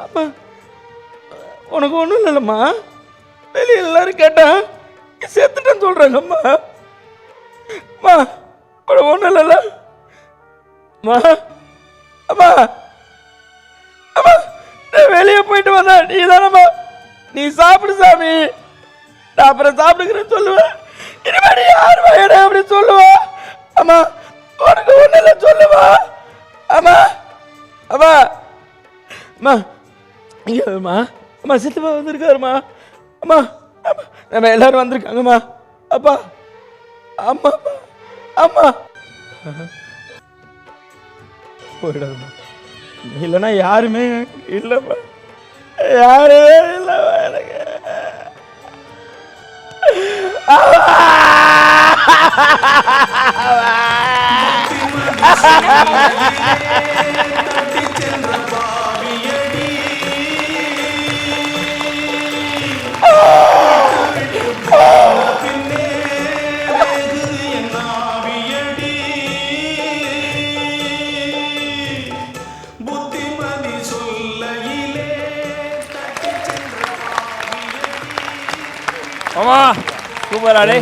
அம்மா உனக்கு ஒன்றும் இல்லைல்லம்மா. வெளியே எல்லாரும் கேட்டா செத்துட்டேன்னு சொல்கிறாங்கம்மா. அம்மா உனக்கு ஒன்றும் இல்லைல்ல? அம்மா அம்மா அம்மா நான் வெளியே போயிட்டு வந்தேன். நீ தானம்மா நீ சாப்பிடு சாமி, நான் அப்புறம் சாப்பிடுக்கிறேன்னு சொல்லுவேன். இனிமேல் யார் வயட அப்படி சொல்லுவா? அம்மா உனக்கு ஒன்றும் இல்லை சொல்லுவா. அம்மா அம்மா அம்மா இங்கேம்மா. அம்மா சித்தப்பா வந்திருக்காருமா. அம்மா அம்மா நம்ம எல்லாரும் வந்திருக்காங்கம்மா. அப்பா அம்மா அம்மா போயிடாதும்மா. நீ இல்லைன்னா யாருமே இல்லைப்பா, யாருமே இல்லைப்பா எனக்கு. மாமா சூப்பர் ஆளே.